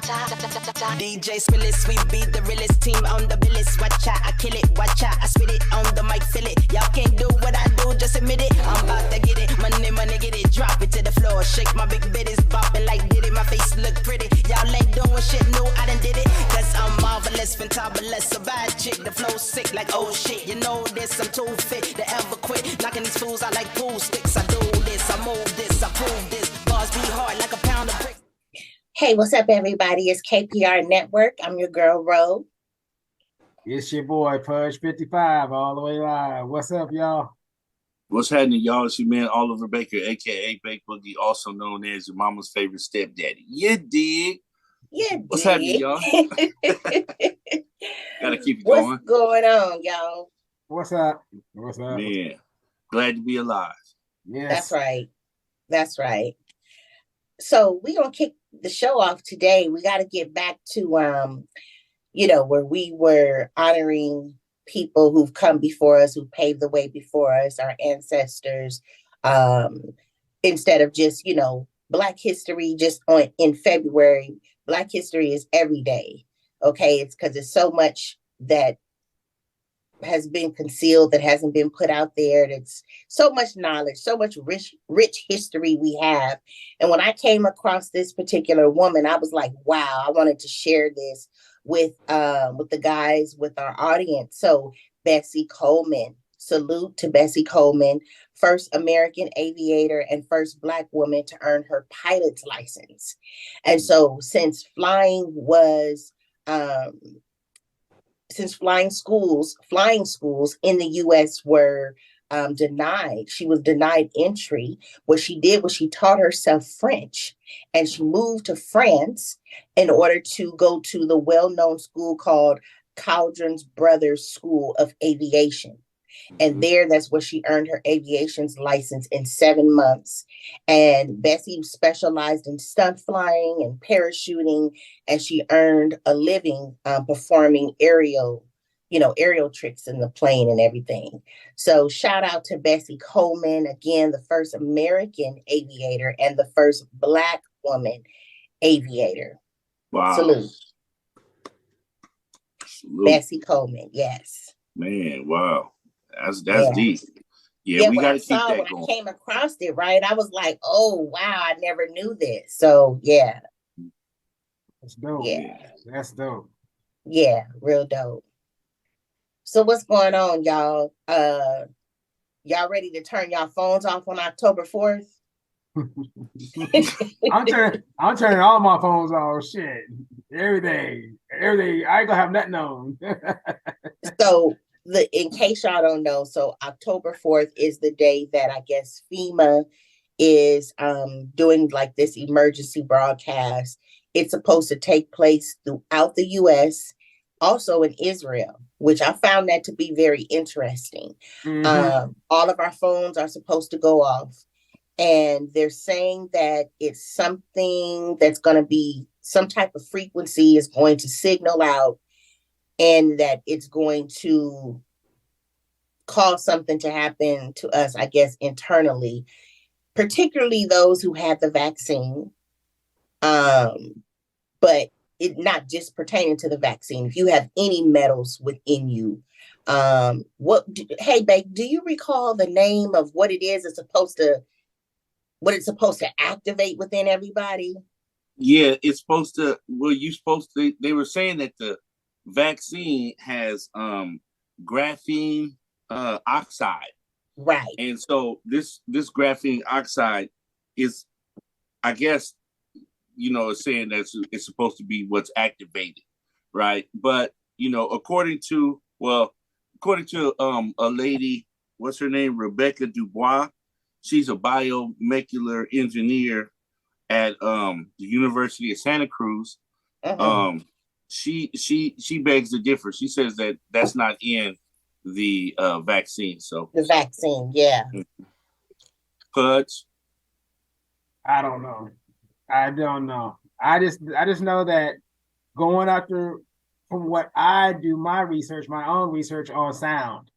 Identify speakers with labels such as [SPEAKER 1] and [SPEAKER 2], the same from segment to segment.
[SPEAKER 1] DJ Spillis, we be the realest team on the billis. Watch out, I kill it, watch out, I spit it on the mic, feel it. Y'all can't do what I do, just admit it. I'm about to get it, money, get it. Drop it to the floor, shake my big bitties, bopping like did it. My face look pretty, y'all ain't doing shit, no, I done did it. Cause I'm marvelous, fantabulous, a bad chick. The flow sick like oh shit, you know this, I'm too fit to ever quit. Knocking these fools out like pool sticks. I do this, I move this, I prove this. Bars be hard like a pound of bricks.
[SPEAKER 2] Hey, what's up, everybody? It's KPR Network. I'm your girl, Ro.
[SPEAKER 3] It's your boy, Pudge 55, all the way live. What's up, y'all?
[SPEAKER 4] What's happening, y'all? It's your man, Oliver Baker, a.k.a. Bake Boogie, also known as your mama's favorite stepdaddy. You dig?
[SPEAKER 2] Yeah,
[SPEAKER 4] What's happening, y'all? Gotta keep it going.
[SPEAKER 2] What's going on, y'all?
[SPEAKER 3] What's up? What's up?
[SPEAKER 4] Man, glad to be alive.
[SPEAKER 3] Yes.
[SPEAKER 2] That's right. That's right. So we're going to kick the show off today. We got to get back to, where we were honoring people who've come before us, who paved the way before us, our ancestors, instead of just, Black history just in February. Black history is every day. Okay. It's because there's so much that has been concealed, that hasn't been put out there. That's so much knowledge, so much rich history we have. And when I came across this particular woman, I was like, wow, I wanted to share this with the guys, with our audience. So Bessie Coleman, salute to Bessie Coleman, first American aviator and first Black woman to earn her pilot's license. And so since flying schools in the U.S. were denied. She was denied entry. What she did was she taught herself French, and she moved to France in order to go to the well-known school called Caldron's Brothers School of Aviation. And that's where she earned her aviation's license in 7 months. And Bessie specialized in stunt flying and parachuting, and she earned a living performing aerial tricks in the plane and everything. So shout out to Bessie Coleman, again, the first American aviator and the first Black woman aviator.
[SPEAKER 4] Wow.
[SPEAKER 2] Salute. Bessie Coleman, yes.
[SPEAKER 4] Man, wow. That's deep.
[SPEAKER 2] Yeah,
[SPEAKER 4] we got to
[SPEAKER 2] keep
[SPEAKER 4] that
[SPEAKER 2] going. When I came across it, right, I was like, oh, wow, I never knew this. So, yeah.
[SPEAKER 3] That's dope.
[SPEAKER 2] Yeah.
[SPEAKER 3] That's dope.
[SPEAKER 2] Yeah, real dope. So what's going on, y'all? Y'all ready to turn y'all phones off on October 4th?
[SPEAKER 3] I'm turning all my phones off. Shit. Everything. I ain't gonna have nothing on.
[SPEAKER 2] So in case y'all don't know, so October 4th is the day that I guess FEMA is doing like this emergency broadcast. It's supposed to take place throughout the US, also in Israel, which I found that to be very interesting.
[SPEAKER 3] Mm-hmm.
[SPEAKER 2] All of our phones are supposed to go off, and they're saying that it's something that's going to be some type of frequency is going to signal out, and that it's going to cause something to happen to us, I guess, internally, particularly those who had the vaccine. But it not just pertaining to the vaccine. If you have any metals within you, hey, Bake, do you recall the name of what it is? What it's supposed to activate within everybody?
[SPEAKER 4] Yeah, it's supposed to. Well, they were saying that the vaccine has graphene oxide,
[SPEAKER 2] right?
[SPEAKER 4] And so this graphene oxide is, I guess, it's saying that it's supposed to be what's activated, right? But according to a lady, what's her name, Rebecca Dubois, she's a biomolecular engineer at the University of Santa Cruz. She begs to differ. She says that that's not in the vaccine. So
[SPEAKER 2] the vaccine, yeah.
[SPEAKER 4] Pudge?
[SPEAKER 3] I don't know. I just know that going after, from what I do, my own research on sound.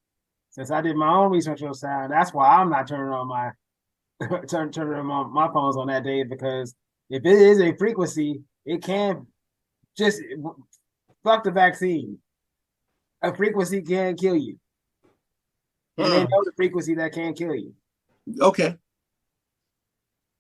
[SPEAKER 3] Since I did my own research on sound, that's why I'm not turning on my turning on my phones on that day, because if it is a frequency, it can just fuck the vaccine. A frequency can kill you. And they know the frequency that can kill you.
[SPEAKER 4] Okay.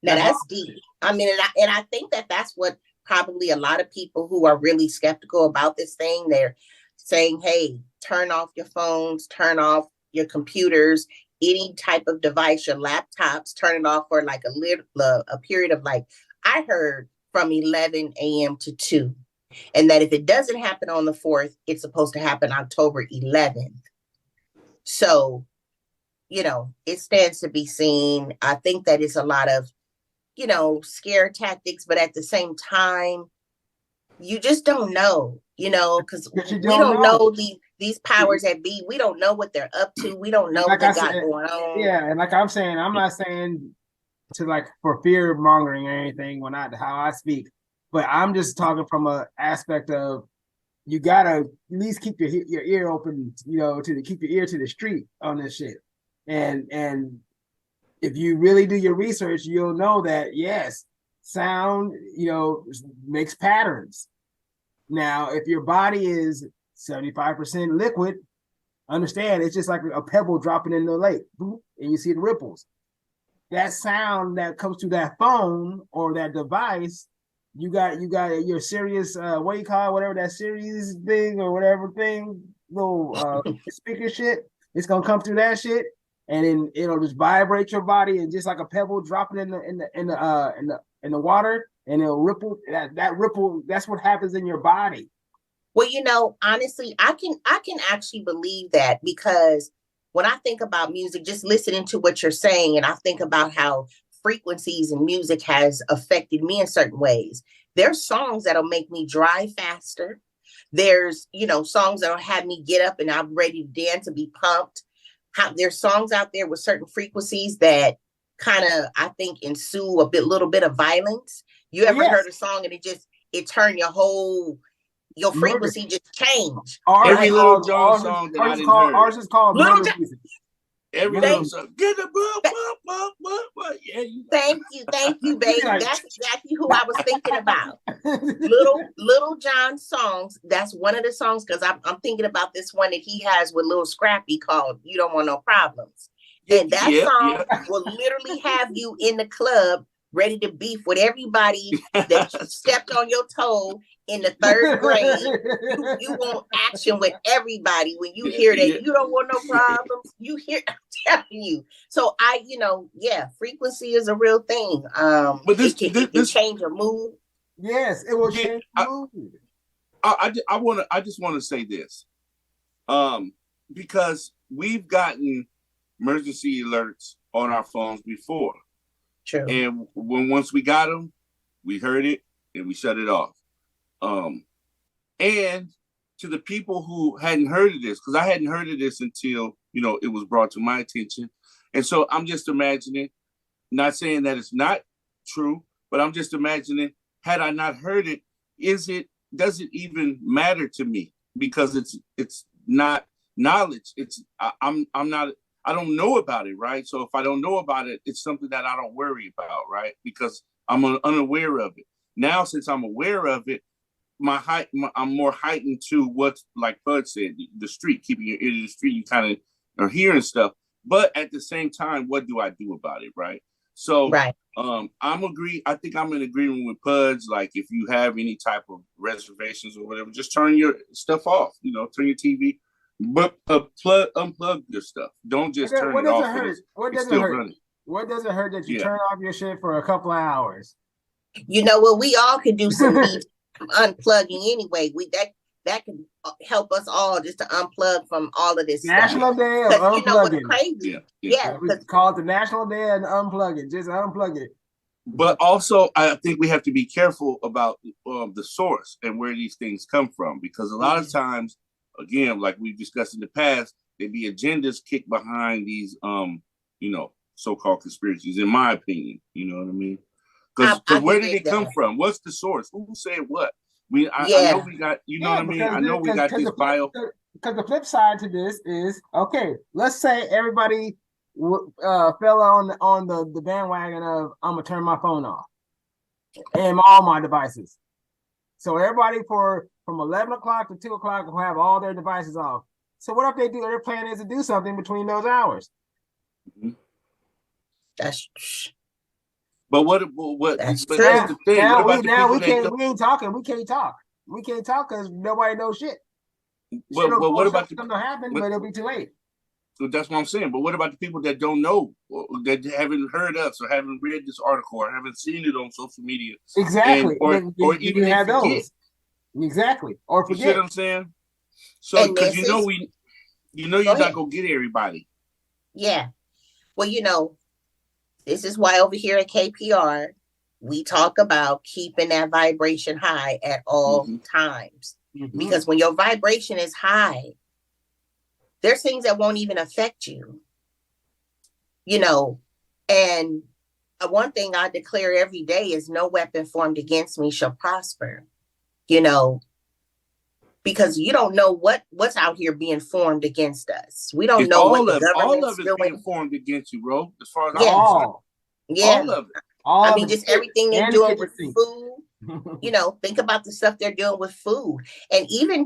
[SPEAKER 2] Now that's deep. I mean, and I think that's what probably a lot of people who are really skeptical about this thing, they're saying, hey, turn off your phones, turn off your computers, any type of device, your laptops, turn it off for like a period of like, I heard from 11 a.m. to 2. And that if it doesn't happen on the 4th, it's supposed to happen October 11th. So, you know, it stands to be seen. I think that it's a lot of, you know, scare tactics, but at the same time, you just don't know, you know, because we don't know these powers that be. We don't know what they're up to. We don't know what they got going on.
[SPEAKER 3] Yeah, and like I'm saying, I'm not saying to like for fear mongering or anything when how I speak, but I'm just talking from an aspect of you gotta at least keep your ear open, you know, keep your ear to the street on this shit, and if you really do your research, you'll know that yes, sound, you know, makes patterns. Now, if your body is 75% liquid, understand it's just like a pebble dropping in the lake, and you see the ripples. That sound that comes to that phone or that device, you got your Sirius, what you call it, whatever that Sirius thing or whatever thing, little speaker shit. It's gonna come through that shit, and then it'll just vibrate your body, and just like a pebble dropping in the water, and it'll ripple. That ripple, that's what happens in your body.
[SPEAKER 2] Well, you know, honestly, I can actually believe that, because when I think about music, just listening to what you're saying, and I think about how frequencies and music has affected me in certain ways. There's songs that'll make me drive faster. There's, you know, songs that'll have me get up and I'm ready to dance and be pumped. There's songs out there with certain frequencies that kind of, I think, ensue little bit of violence. You ever heard a song and it turned your frequency just changed?
[SPEAKER 4] Every Little John song that I didn't hear.
[SPEAKER 3] Ours is called Little John.
[SPEAKER 4] Every little song. Get the book. Yeah.
[SPEAKER 2] Thank you, baby. That's exactly who I was thinking about. Little John songs. That's one of the songs, because I'm thinking about this one that he has with Lil Scrappy called "You Don't Want No Problems," and that song will literally have you in the club ready to beef with everybody that stepped on your toe in the 3rd grade. You want action with everybody when you hear that. You don't want no problems. You hear, I'm telling you. So frequency is a real thing. But this can change your mood.
[SPEAKER 3] Yes, it will change your mood.
[SPEAKER 4] I just want to say this, because we've gotten emergency alerts on our phones before.
[SPEAKER 2] True.
[SPEAKER 4] And once we got them, we heard it and we shut it off. And to the people who hadn't heard of this, because I hadn't heard of this until, you know, it was brought to my attention. And so I'm just imagining, not saying that it's not true, but I'm just imagining, had I not heard it, does it even matter to me? Because it's not knowledge. I don't know about it, right? So if I don't know about it, it's something that I don't worry about, right? Because I'm unaware of it. Now, since I'm aware of it, I'm more heightened to what's, like Bud said, the street, keeping your ear to the street. You kind of are hearing stuff, but at the same time, what do I do about it, right? So,
[SPEAKER 2] right.
[SPEAKER 4] I think I'm in agreement with Puds. Like, if you have any type of reservations or whatever, just turn your stuff off. You know, turn your TV, but unplug your stuff. Don't just turn it off.
[SPEAKER 3] What does it hurt? What does it hurt that you turn off your shit for a couple of hours?
[SPEAKER 2] You know what? We all could do some unplugging anyway. That can help us all just to unplug from all of this
[SPEAKER 3] National
[SPEAKER 2] stuff.
[SPEAKER 3] Day of Unplugging. You know what's
[SPEAKER 2] crazy?
[SPEAKER 3] Yeah. It's called the National Day of Unplugging. Just unplug it.
[SPEAKER 4] But also, I think we have to be careful about the source and where these things come from, because a lot of times, again, like we've discussed in the past, there be agendas kicked behind these, so-called conspiracies. In my opinion, you know what I mean? Because where did it come from? What's the source? Who said what? I know we got, you know what I mean? I know we got this bio.
[SPEAKER 3] Because the flip side to this is, okay, let's say everybody fell on the bandwagon of, I'm going to turn my phone off and all my devices. So everybody from 11 o'clock to 2 o'clock will have all their devices off. So what if they do? Their plan is to do something between those hours.
[SPEAKER 4] Mhm.
[SPEAKER 2] That's
[SPEAKER 4] But what?
[SPEAKER 2] That's
[SPEAKER 4] But
[SPEAKER 2] true.
[SPEAKER 4] that's the thing. What about the people that don't?
[SPEAKER 3] we ain't talking. We can't talk. We can't talk because nobody knows shit.
[SPEAKER 4] Well, what about the?
[SPEAKER 3] Something will happen, but it'll be too late.
[SPEAKER 4] So that's what I'm saying. But what about the people that don't know, or that haven't heard us, or haven't read this article, or haven't seen it on social media?
[SPEAKER 3] Exactly.
[SPEAKER 4] And, or even they
[SPEAKER 3] have
[SPEAKER 4] forget.
[SPEAKER 3] those. Exactly. Or
[SPEAKER 4] You see
[SPEAKER 3] forget.
[SPEAKER 4] what I'm saying? So because you're
[SPEAKER 2] Go
[SPEAKER 4] not
[SPEAKER 2] ahead.
[SPEAKER 4] gonna get everybody.
[SPEAKER 2] Yeah. Well, this is why over here at KPR, we talk about keeping that vibration high at all times.
[SPEAKER 3] Mhm.
[SPEAKER 2] Because when your vibration is high, there's things that won't even affect you. And one thing I declare every day is no weapon formed against me shall prosper. Because you don't know what's out here being formed against us. We don't know what the government's doing.
[SPEAKER 4] All of it's being formed against you, bro. As far as
[SPEAKER 2] Yeah.
[SPEAKER 4] I'm concerned.
[SPEAKER 2] Yeah.
[SPEAKER 4] All of it.
[SPEAKER 2] I mean, just everything they're doing with
[SPEAKER 3] everything.
[SPEAKER 2] food. Think about the stuff they're doing with food. And even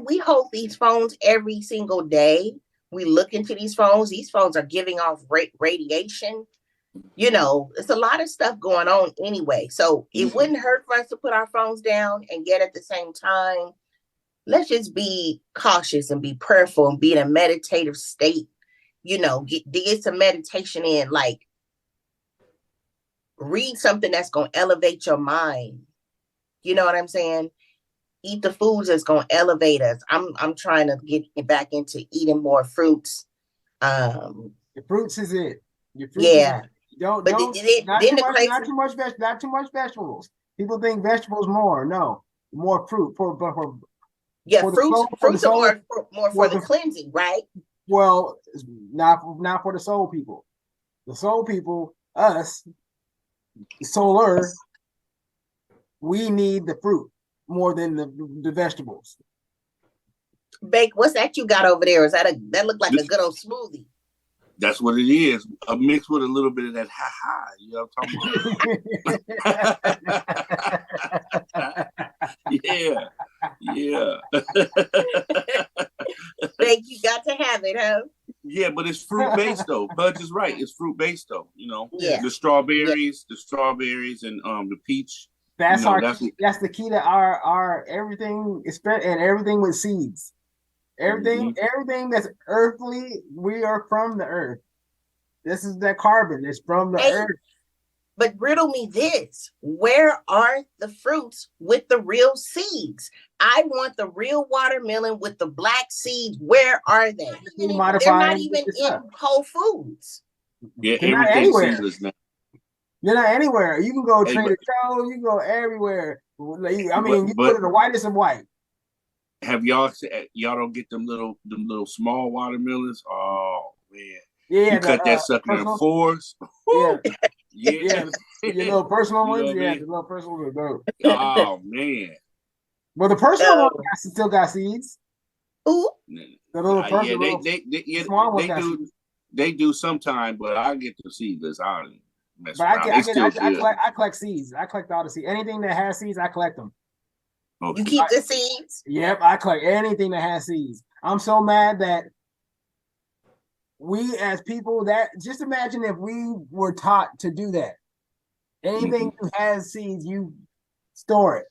[SPEAKER 2] we hold these phones every single day. We look into these phones. These phones are giving off radiation. It's a lot of stuff going on anyway. So it wouldn't hurt for us to put our phones down, and yet at the same time, let's just be cautious and be prayerful and be in a meditative state. Get some meditation in, like read something that's going to elevate your mind. You know what I'm saying? Eat the foods that's going to elevate us. I'm trying to get back into eating more fruits.
[SPEAKER 3] The fruits is it. Your fruits
[SPEAKER 2] yeah.
[SPEAKER 3] Is it. Don't not too much vegetables. People think vegetables more. No, more fruit for
[SPEAKER 2] fruits are more for the cleansing, right?
[SPEAKER 3] Well, not for the soul people. The soul people, us, solar, we need the fruit more than the vegetables.
[SPEAKER 2] Bake, what's that you got over there? Is that look like a good old smoothie?
[SPEAKER 4] That's what it is. Mixed with a little bit of that ha. You know what I'm talking about? Yeah.
[SPEAKER 2] Bake, you got to have it, huh?
[SPEAKER 4] Yeah, but it's fruit based though. Budge is right. It's fruit based though.
[SPEAKER 2] Yeah.
[SPEAKER 4] The strawberries, and the peach.
[SPEAKER 3] That's that's the key to our everything, and everything with seeds. Everything that's earthly, we are from the earth. This is that carbon. It's from the earth.
[SPEAKER 2] But riddle me this: where are the fruits with the real seeds? I want the real watermelon with the black seeds. Where are they? They're not even in Whole Foods.
[SPEAKER 4] Yeah, everything's seedless now.
[SPEAKER 3] They're not anywhere. You can go Trader Joe's. You can go everywhere. I mean, you go to the whitest of white.
[SPEAKER 4] Have y'all don't get them little small watermelons? Oh man.
[SPEAKER 3] Yeah,
[SPEAKER 4] you cut that sucker in fours.
[SPEAKER 3] Yeah. Your little personal ones. Yeah, the little personal ones are dope.
[SPEAKER 4] Oh man.
[SPEAKER 3] Well, the personal ones still got seeds.
[SPEAKER 2] Ooh.
[SPEAKER 3] The little personal
[SPEAKER 4] they do sometime, but I get the seedless. I don't mess
[SPEAKER 3] but
[SPEAKER 4] around.
[SPEAKER 3] I collect seeds. I collect all the seeds. Anything that has seeds, I collect them.
[SPEAKER 2] Okay. You keep the seeds?
[SPEAKER 3] Yep, I collect anything that has seeds. I'm so mad that we as people just imagine if we were taught to do that. Anything that has seeds, you store it.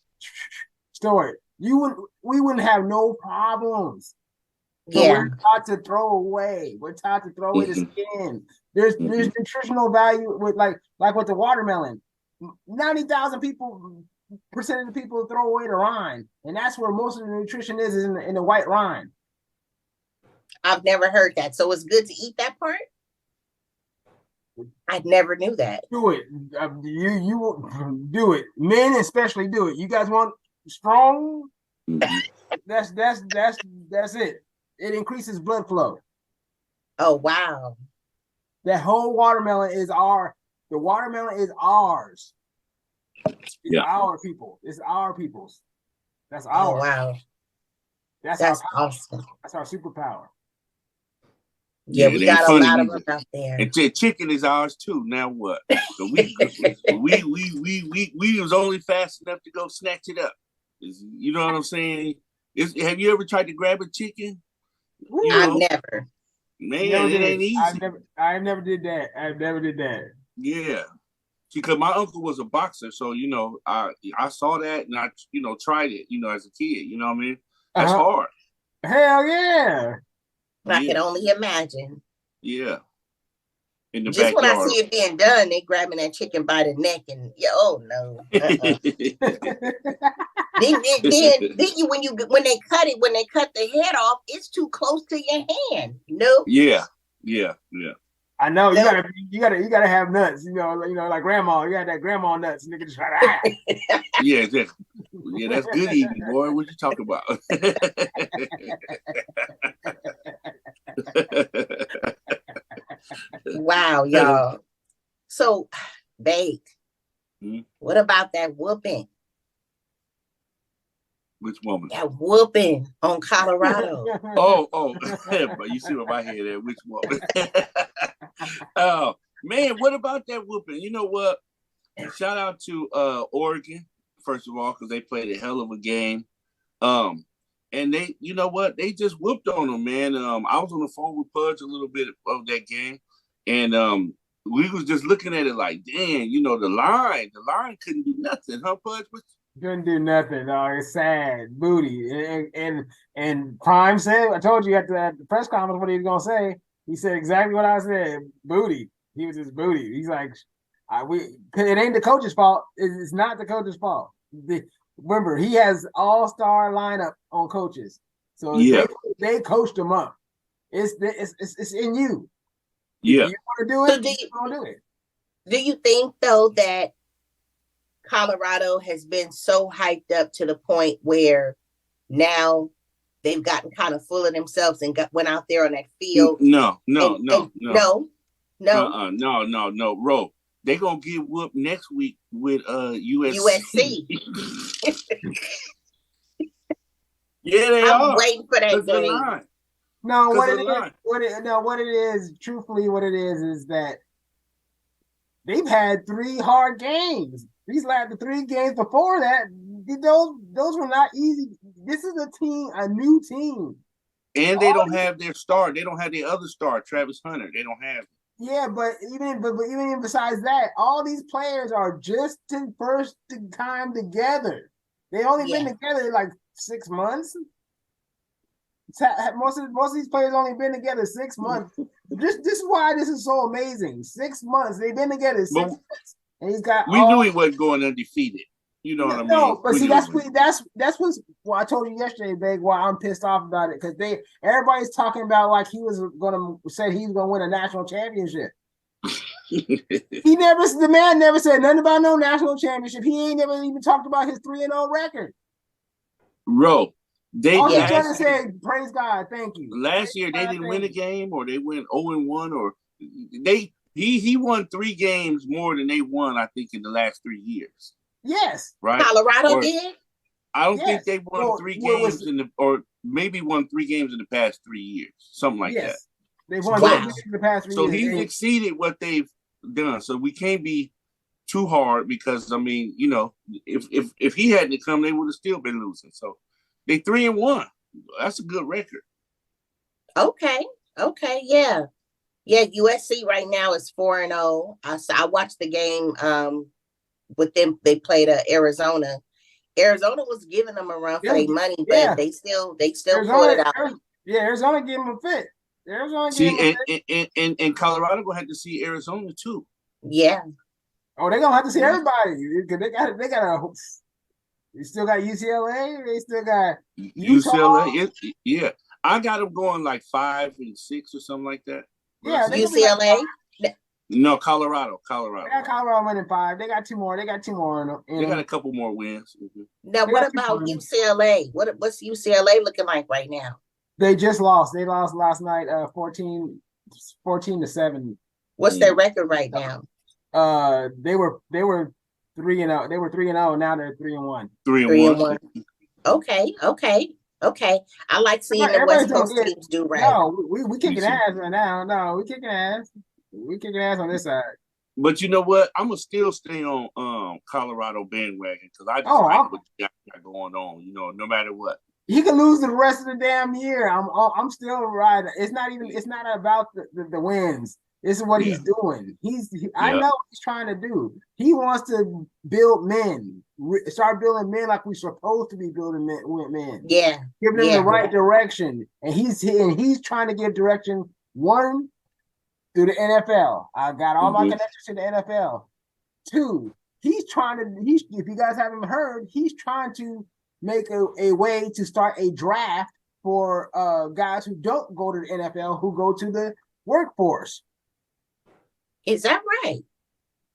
[SPEAKER 3] We wouldn't have no problems. So we're taught to throw away. We're taught to throw away the skin. There's nutritional value with like with the watermelon. 90,000 percent of the people throw away the rind, and that's where most of the nutrition is in the white rind.
[SPEAKER 2] I've never heard that. So it's good to eat that part? I never knew that.
[SPEAKER 3] Do it. You will do it. Men especially do it. You guys want strong? That's it. It increases blood flow.
[SPEAKER 2] Oh wow.
[SPEAKER 3] That whole watermelon is the watermelon is ours. It's our people. It's our people's. That's ours.
[SPEAKER 2] Oh wow.
[SPEAKER 3] That's
[SPEAKER 2] awesome.
[SPEAKER 3] That's our superpower.
[SPEAKER 2] Yeah, we
[SPEAKER 4] it ain't
[SPEAKER 2] got a
[SPEAKER 4] funny
[SPEAKER 2] lot of
[SPEAKER 4] either.
[SPEAKER 2] them out there.
[SPEAKER 4] And chicken is ours too. Now what? So we was only fast enough to go snatch it up. You know what I'm saying? Have you ever tried to grab a chicken? You
[SPEAKER 2] I
[SPEAKER 4] know,
[SPEAKER 2] never.
[SPEAKER 4] man, it ain't easy.
[SPEAKER 3] I never did that. I never did that.
[SPEAKER 4] Yeah. Because my uncle was a boxer, so I saw that and I tried it, as a kid. You know what I mean? That's hard.
[SPEAKER 3] Hell yeah.
[SPEAKER 2] I can only imagine.
[SPEAKER 4] Yeah. In the
[SPEAKER 2] Just
[SPEAKER 4] backyard.
[SPEAKER 2] when I see it being done, they grabbing that chicken by the neck and oh no. Then when they cut the head off, it's too close to your hand. Nope.
[SPEAKER 4] Yeah.
[SPEAKER 3] I know you gotta have nuts, like grandma. You got that grandma nuts, nigga. Just
[SPEAKER 4] yeah, that's good eating, boy. What you talking about?
[SPEAKER 2] Wow, y'all. So, babe, what about that whooping?
[SPEAKER 4] Which woman?
[SPEAKER 2] That whooping on Colorado.
[SPEAKER 4] Oh, but you see what my head at? Which woman? Oh man, what about that whooping? You know what? Shout out to Oregon, first of all, because they played a hell of a game. And they, you know what? They just whooped on them, man. I was on the phone with Pudge a little bit of that game, and we was just looking at it like, damn, the line couldn't do nothing, huh, Pudge?
[SPEAKER 3] Couldn't do nothing. It's sad. Booty. And Prime said, I told you at the press conference what he was gonna say. He said exactly what I said. Booty. He was just booty. He's like, it ain't the coach's fault. It's not the coach's fault. Remember, he has all-star lineup on coaches. So they coached him up. It's in you.
[SPEAKER 4] Yeah.
[SPEAKER 3] If you want to do it, you want to do it.
[SPEAKER 2] Do you think though that Colorado has been so hyped up to the point where now they've gotten kind of full of themselves and went out there on that field?
[SPEAKER 4] No. Ro, they gonna get whooped next week with USC. Yeah, they are.
[SPEAKER 2] I'm waiting for that game.
[SPEAKER 3] No, what it is, truthfully, what it is that they've had 3 hard games. These the 3 games before that, those were not easy. This is a new team.
[SPEAKER 4] And they don't have their star. They don't have their other star, Travis Hunter. They don't have him.
[SPEAKER 3] Yeah, but even besides that, all these players are just in first time together. They only been together like 6 months. Most of these players only been together 6 months. This is why this is so amazing. 6 months. They've been together 6 months. And he's got
[SPEAKER 4] we knew he wasn't going undefeated. You know what I mean?
[SPEAKER 3] No, but see, that's what's I told you yesterday, Big, why I'm pissed off about it. Because everybody's talking about like he was gonna win a national championship. The man never said nothing about no national championship. He ain't never even talked about his 3-0 record.
[SPEAKER 4] Bro,
[SPEAKER 3] all he's trying to say, praise God, thank you.
[SPEAKER 4] Last year they didn't win a game, or they went 0-1, or he won 3 games more than they won, I think, in the last 3 years.
[SPEAKER 3] Yes.
[SPEAKER 4] Right?
[SPEAKER 2] Colorado did?
[SPEAKER 4] I don't think they won 3 games or maybe won 3 games in the past 3 years. Something like that.
[SPEAKER 3] They've won 3 games in the past 3 years.
[SPEAKER 4] So he's exceeded what they've done. So we can't be too hard because if he hadn't come, they would have still been losing. So they 3-1. That's a good record.
[SPEAKER 2] Okay. Yeah. USC right now is 4-0. I watched the game with them. They played Arizona. Arizona was giving them a run for their money, but they still pulled it out.
[SPEAKER 3] Yeah, Arizona gave them a fit.
[SPEAKER 4] And Colorado gonna have to see Arizona too.
[SPEAKER 2] Yeah.
[SPEAKER 3] Oh, they're gonna have to see everybody because they still got UCLA. They still got Utah.
[SPEAKER 4] UCLA. I got them going like 5 and 6 or something like that.
[SPEAKER 2] Yeah, UCLA.
[SPEAKER 4] No, Colorado.
[SPEAKER 3] They got Colorado winning 5. They got 2 more. They got a
[SPEAKER 4] couple more wins.
[SPEAKER 2] Now, what about UCLA? What's UCLA looking like right now?
[SPEAKER 3] They just lost. They lost last night, 14-7.
[SPEAKER 2] What's their record right now?
[SPEAKER 3] They were 3-0. They were 3-0. Now they're 3-1.
[SPEAKER 2] 3-1. Okay. Okay. I like seeing the
[SPEAKER 3] Everybody's
[SPEAKER 2] West
[SPEAKER 3] doing
[SPEAKER 2] Coast
[SPEAKER 3] good.
[SPEAKER 2] teams do right.
[SPEAKER 3] No, we kicking ass right now. No, we kicking ass. We kicking ass on this side.
[SPEAKER 4] But you know what? I'm gonna still stay on Colorado bandwagon because I just
[SPEAKER 3] Oh,
[SPEAKER 4] like what you got going on. You know, no matter what.
[SPEAKER 3] He can lose the rest of the damn year. I'm still riding. It's not about the wins. It's what he's doing. I know what he's trying to do. He wants to build men, start building men like we're supposed to be building men.
[SPEAKER 2] Yeah,
[SPEAKER 3] give them the right direction, and he's trying to give direction one through the NFL. I got all my connections to the NFL. Two, if you guys haven't heard, he's trying to make a way to start a draft for guys who don't go to the NFL, who go to the workforce.
[SPEAKER 2] Is that right?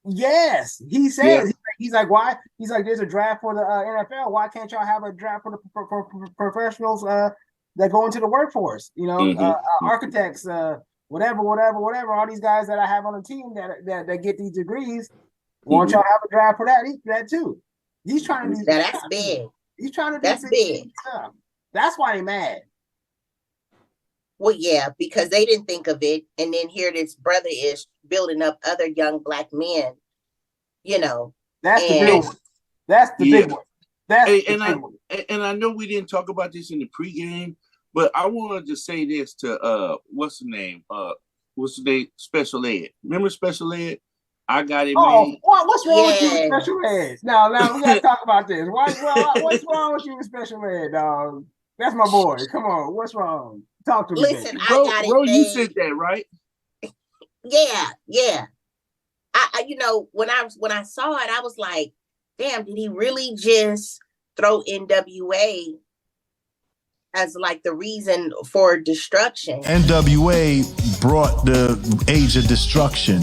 [SPEAKER 3] Yes, he says. He's like, why? He's like, there's a draft for the NFL. Why can't y'all have a draft for the professionals that go into the workforce? You know, architects, whatever. All these guys that I have on the team that get these degrees. Won't y'all have a draft for that too? He's trying to do
[SPEAKER 2] that's big.
[SPEAKER 3] He's trying to do
[SPEAKER 2] that's big
[SPEAKER 3] stuff. That's why they mad.
[SPEAKER 2] Well, yeah, because they didn't think of it, and then here this brother is building up other young black men. You know,
[SPEAKER 3] that's the big one. That's the big one.
[SPEAKER 4] And I know we didn't talk about this in the pregame, but I wanted to say this to what's the name? Special Ed. Remember Special Ed? I got it.
[SPEAKER 3] Oh, what's wrong with you with Special Ed? Now we gotta talk about this. What's wrong with you with Special Ed, dog? That's my boy. Come on, what's wrong? Talk to me.
[SPEAKER 2] Listen, I got it.
[SPEAKER 4] Bro, you said that, right?
[SPEAKER 2] Yeah. I you know, when I saw it, I was like, damn, did he really just throw NWA as like the reason for destruction?
[SPEAKER 5] NWA brought the age of destruction.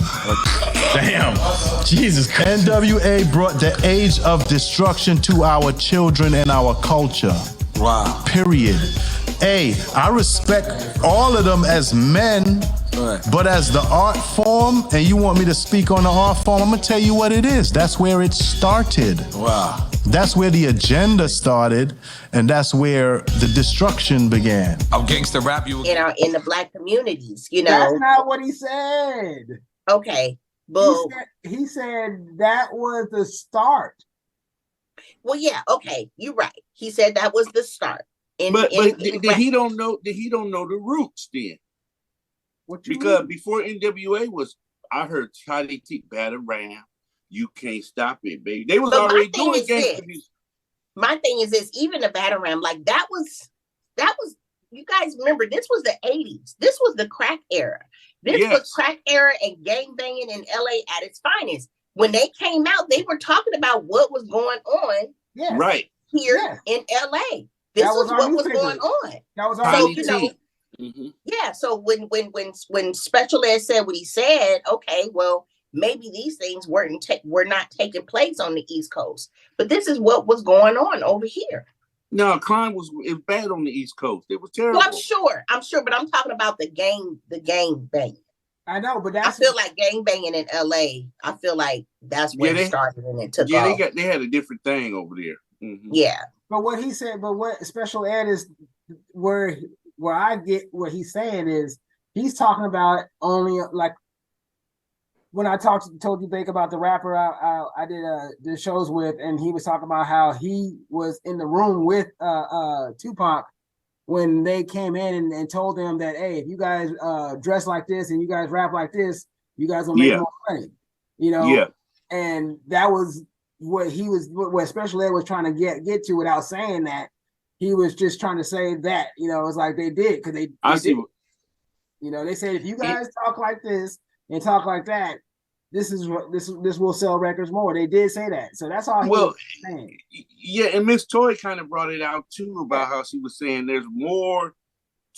[SPEAKER 6] Damn. Jesus Christ.
[SPEAKER 5] NWA brought the age of destruction to our children and our culture.
[SPEAKER 6] Wow.
[SPEAKER 5] Period. I respect all of them as men, but as the art form, and you want me to speak on the art form, I'm gonna tell you what it is. That's where it started.
[SPEAKER 6] Wow.
[SPEAKER 5] That's where the agenda started, and that's where the destruction began.
[SPEAKER 6] I'm gangster rap you
[SPEAKER 2] in the black communities, you know.
[SPEAKER 3] That's not what he said.
[SPEAKER 2] Okay. But
[SPEAKER 3] he said that was the start.
[SPEAKER 2] Well, yeah, okay, you're right. He said that was the start.
[SPEAKER 4] But he don't know the roots then. Because before NWA was, I heard Charlie T Batarang, you can't stop it, baby. They was already doing gangster music.
[SPEAKER 2] My thing is this, even the Batarang, like that was, you guys remember, this was the 80s. This was the crack era. This was crack era and gang banging in LA at its finest. When they came out, they were talking about what was going on here in LA. This was what was going on.
[SPEAKER 3] That was
[SPEAKER 2] so, you know, yeah. So when Special Ed said what he said, okay, well, maybe these things were not taking place on the East Coast, but this is what was going on over here.
[SPEAKER 4] No, crime was bad on the East Coast. It was terrible.
[SPEAKER 2] Well, I'm sure, but I'm talking about the gang banging.
[SPEAKER 3] I know, but
[SPEAKER 2] I feel like gang banging in LA. I feel like that's where it started and it took off.
[SPEAKER 4] They had a different thing over there.
[SPEAKER 2] Yeah.
[SPEAKER 3] But what he said, what Special Ed is, where I get what he's saying is, he's talking about only like when I told you Bake about the rapper I did shows with, and he was talking about how he was in the room with Tupac when they came in and told them that, hey, if you guys dress like this and you guys rap like this, you guys will make more money. You know? Yeah. And that was what Special Ed was trying to get to without saying that. He was just trying to say that, you know, it's like they did because they did. You know, they said if you guys talk like this and talk like that, this will sell records more. They did say that, so that's all he was saying.
[SPEAKER 4] Yeah, and Miss Toy kind of brought it out too about how she was saying there's more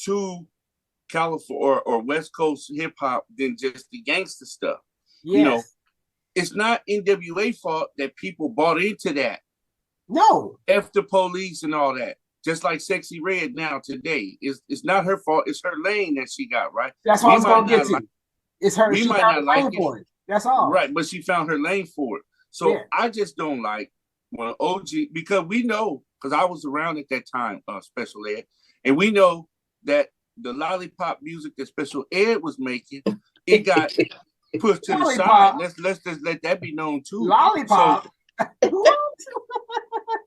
[SPEAKER 4] to California or West Coast hip hop than just the gangster stuff. Yes. You know, it's not NWA fault that people bought into that.
[SPEAKER 3] No,
[SPEAKER 4] F the police and all that. Just like Sexy Red now today, it's not her fault. It's her lane that she got right.
[SPEAKER 3] That's what I was gonna get to. It's her.
[SPEAKER 4] We might not like it.
[SPEAKER 3] That's all.
[SPEAKER 4] Right, but she found her lane for it. So I just don't like when OG, because we know because I was around at that time, special ed, and we know that the lollipop music that special ed was making, it got pushed to the side. Let's just let that be known too.
[SPEAKER 3] Lollipop.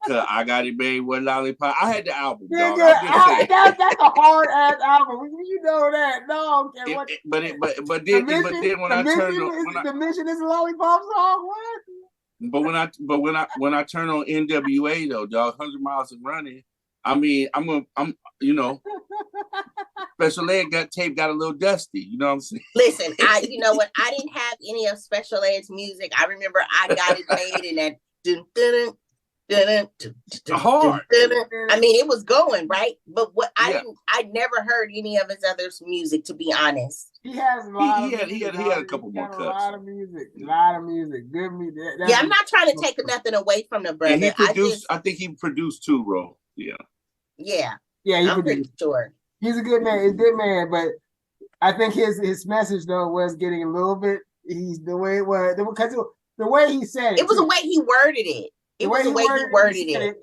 [SPEAKER 4] So, I got it made with lollipop. I had the album, dog.
[SPEAKER 3] That's a hard ass album. You know that, no.
[SPEAKER 4] But then when I turned on,
[SPEAKER 3] the mission is a lollipop song. What?
[SPEAKER 4] But when I turn on NWA though, dog, 100 Miles and Running. I mean, I'm you know, special ed got a little dusty. You know what I'm saying?
[SPEAKER 2] Listen, you know what? I didn't have any of special ed's music. I remember I got it made in that.
[SPEAKER 4] Hard.
[SPEAKER 2] I mean, it was going right, but I never heard any of his other music, to be honest.
[SPEAKER 3] He has a lot.
[SPEAKER 4] He had a couple more cuts. A lot of
[SPEAKER 3] music, good music.
[SPEAKER 2] Yeah, I'm not trying to take nothing away from the brother.
[SPEAKER 4] And he produced. I think he produced too, bro.
[SPEAKER 2] Yeah.
[SPEAKER 3] I'm
[SPEAKER 2] pretty sure
[SPEAKER 3] he's a good man. He's a good man, but I think his message though was getting a little bit. He's the way it was because the way he said it.
[SPEAKER 2] It was the way he worded it. It was the way he worded it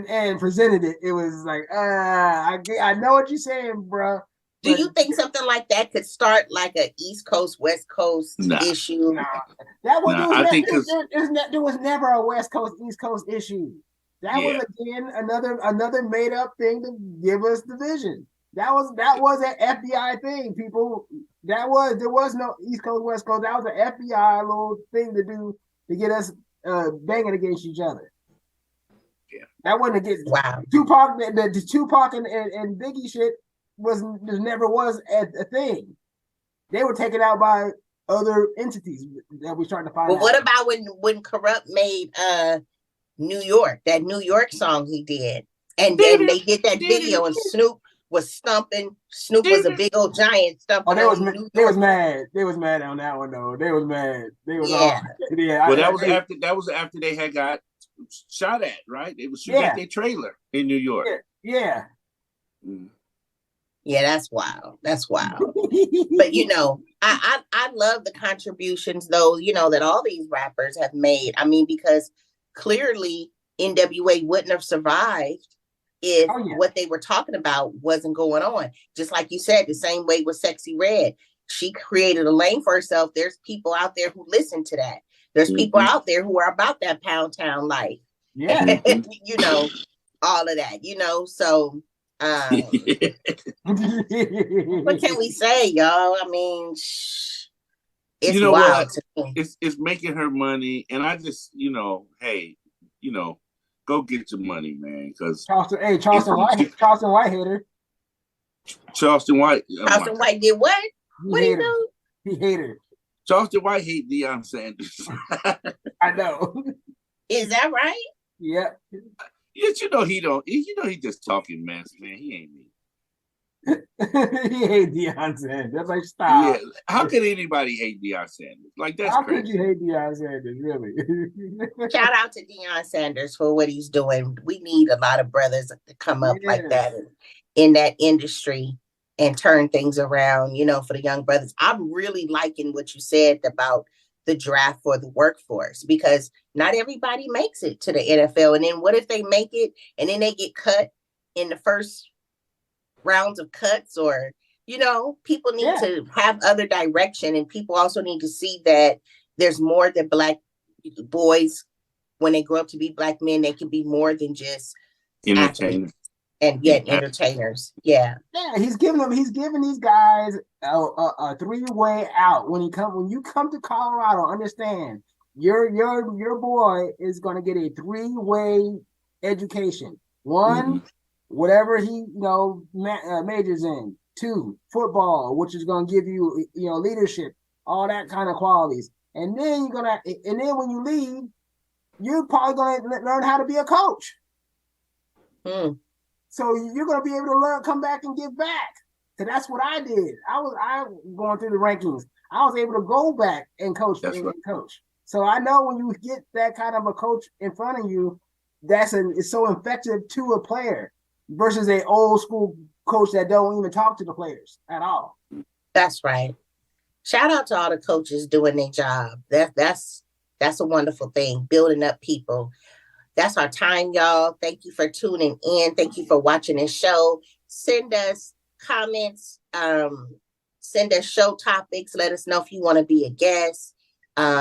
[SPEAKER 3] and presented it. It was like, I know what you're saying, bro.
[SPEAKER 2] Do you think something like that could start like a East Coast, West Coast issue?
[SPEAKER 3] No. There was never a West Coast, East Coast issue. That was again another made up thing to give us division. That was an FBI thing, people. There was no East Coast, West Coast. That was an FBI little thing to do to get us banging against each other.
[SPEAKER 4] Yeah,
[SPEAKER 3] that wasn't against Tupac. The Tupac and Biggie shit never was a thing. They were taken out by other entities that we starting to find.
[SPEAKER 2] Well, what about when Corrupt made New York, that New York song he did, and then they did that video and Snoop was stumping. Snoop was a big old giant stumping.
[SPEAKER 3] They was mad. They was mad on that one though. They was mad. They was
[SPEAKER 4] Well, that was after they had got shot at, right? They was shooting at their trailer in New York.
[SPEAKER 3] Yeah.
[SPEAKER 2] Yeah, that's wild. That's wild. But you know, I love the contributions though, you know, that all these rappers have made. I mean, because clearly NWA wouldn't have survived if what they were talking about wasn't going on. Just like you said, the same way with Sexy Red. She created a lane for herself. There's people out there who listen to that. There's people out there who are about that Pound Town life.
[SPEAKER 3] Yeah.
[SPEAKER 2] You know, all of that, you know, so what can we say, y'all? I mean, it's wild to me.
[SPEAKER 4] It's making her money, and I just, you know, hey, you know, go get your money, man. Because
[SPEAKER 3] Charleston White hater.
[SPEAKER 4] Charleston White.
[SPEAKER 2] Charleston White did what? What do you know?
[SPEAKER 3] He hated.
[SPEAKER 4] Charleston White hate Deion Sanders.
[SPEAKER 3] I know.
[SPEAKER 2] Is that right?
[SPEAKER 3] Yeah.
[SPEAKER 4] Yes, you know he don't. You know he just talking mess, man. He ain't me.
[SPEAKER 3] He hate Deion Sanders. That's like stop.
[SPEAKER 4] Yeah. How could anybody hate Deion Sanders? Like that's
[SPEAKER 3] How
[SPEAKER 4] crazy.
[SPEAKER 3] could you hate Deion Sanders? Really?
[SPEAKER 2] Shout out to Deion Sanders for what he's doing. We need a lot of brothers to come up like that in that industry and turn things around, you know, for the young brothers. I'm really liking what you said about the draft for the workforce, because not everybody makes it to the NFL. And then what if they make it and then they get cut in the first rounds of cuts? Or, you know, people need to have other direction, and people also need to see that there's more that Black boys, when they grow up to be Black men, they can be more than just
[SPEAKER 4] entertainers.
[SPEAKER 2] And yet entertainers. Yeah,
[SPEAKER 3] he's giving these guys a three-way out. When you come to Colorado, understand your boy is going to get a three-way education. One, whatever he majors in. Two, football, which is going to give you leadership, all that kind of qualities. And then when you leave, you're probably going to learn how to be a coach. So you're going to be able to come back and give back. So that's what I did. I was going through the rankings. I was able to go back and coach. Coach. So I know when you get that kind of a coach in front of you, it's so effective to a player versus an old school coach that don't even talk to the players at all.
[SPEAKER 2] That's right. Shout out to all the coaches doing their job. That's a wonderful thing, building up people. That's our time, y'all. Thank you for tuning in. Thank you for watching this show. Send us comments. Send us show topics. Let us know if you want to be a guest.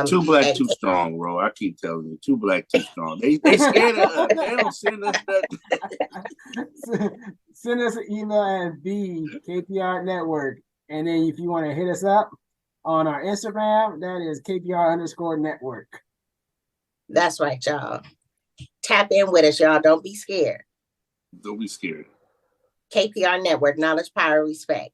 [SPEAKER 4] Too black, too strong, bro. I keep telling you, too black, too strong. They scared of us. They don't send us nothing.
[SPEAKER 3] Send us an email at KPR Network. And then if you want to hit us up on our Instagram, that is KPR_network.
[SPEAKER 2] That's right, y'all. Tap in with us, y'all. Don't be scared.
[SPEAKER 4] Don't be scared.
[SPEAKER 2] KPR Network, knowledge, power, respect.